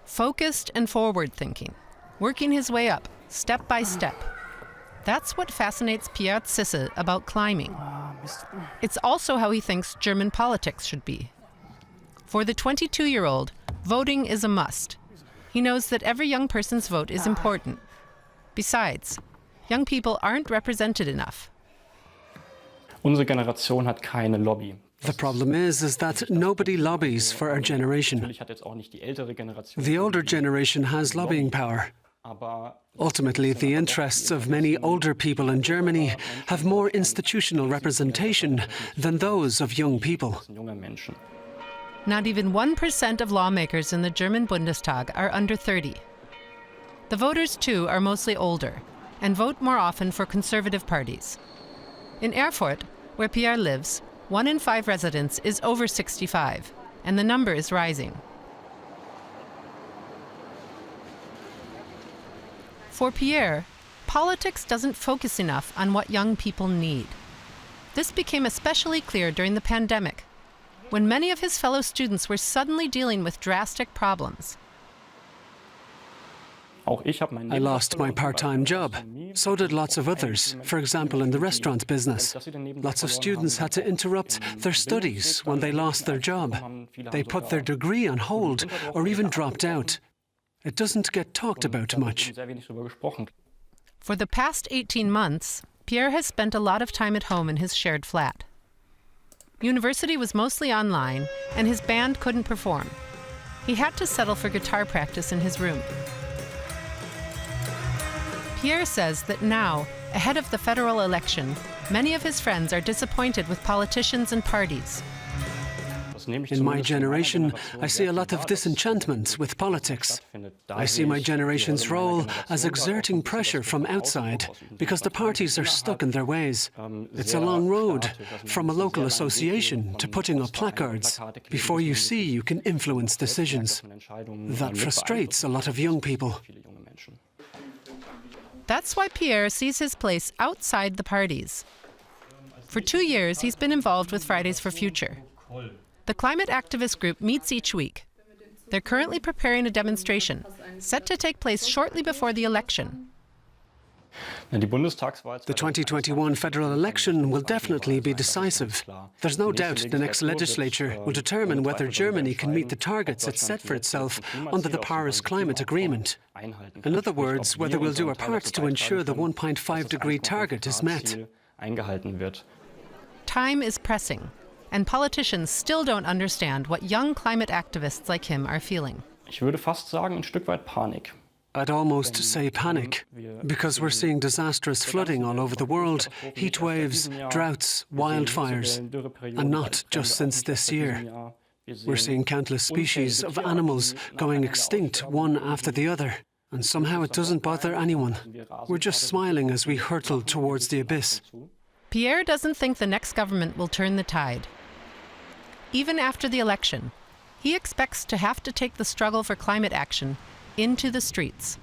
Focused and forward-thinking, working his way up, step by step. That's what fascinates Pierre Zisse about climbing. It's also how he thinks German politics should be. For the 22-year-old, voting is a must. He knows that every young person's vote is important. Besides, young people aren't represented enough. Unsere Generation hat keine Lobby. The problem is that nobody lobbies for our generation. The older generation has lobbying power. Ultimately, the interests of many older people in Germany have more institutional representation than those of young people. Not even 1% of lawmakers in the German Bundestag are under 30. The voters, too, are mostly older and vote more often for conservative parties. In Erfurt, where Pierre lives, 1 in 5 residents is over 65, and the number is rising. For Pierre, politics doesn't focus enough on what young people need. This became especially clear during the pandemic, when many of his fellow students were suddenly dealing with drastic problems. I lost my part-time job. So did lots of others, for example in the restaurant business. Lots of students had to interrupt their studies when they lost their job. They put their degree on hold or even dropped out. It doesn't get talked about much. For the past 18 months, Pierre has spent a lot of time at home in his shared flat. University was mostly online, and his band couldn't perform. He had to settle for guitar practice in his room. Pierre says that now, ahead of the federal election, many of his friends are disappointed with politicians and parties. In my generation, I see a lot of disenchantment with politics. I see my generation's role as exerting pressure from outside because the parties are stuck in their ways. It's a long road, from a local association to putting up placards, before you see you can influence decisions. That frustrates a lot of young people. That's why Pierre sees his place outside the parties. For 2 years, he's been involved with Fridays for Future. The climate activist group meets each week. They're currently preparing a demonstration, set to take place shortly before the election. The 2021 federal election will definitely be decisive. There's no doubt the next legislature will determine whether Germany can meet the targets it set for itself under the Paris Climate Agreement. In other words, whether we'll do our part to ensure the 1.5-degree target is met. Time is pressing, and politicians still don't understand what young climate activists like him are feeling. Ich würde fast sagen, ein Stück weit Panik. I'd almost say panic, because we're seeing disastrous flooding all over the world, heat waves, droughts, wildfires, and not just since this year. We're seeing countless species of animals going extinct one after the other, and somehow it doesn't bother anyone. We're just smiling as we hurtle towards the abyss. Pierre doesn't think the next government will turn the tide. Even after the election, he expects to have to take the struggle for climate action into the streets.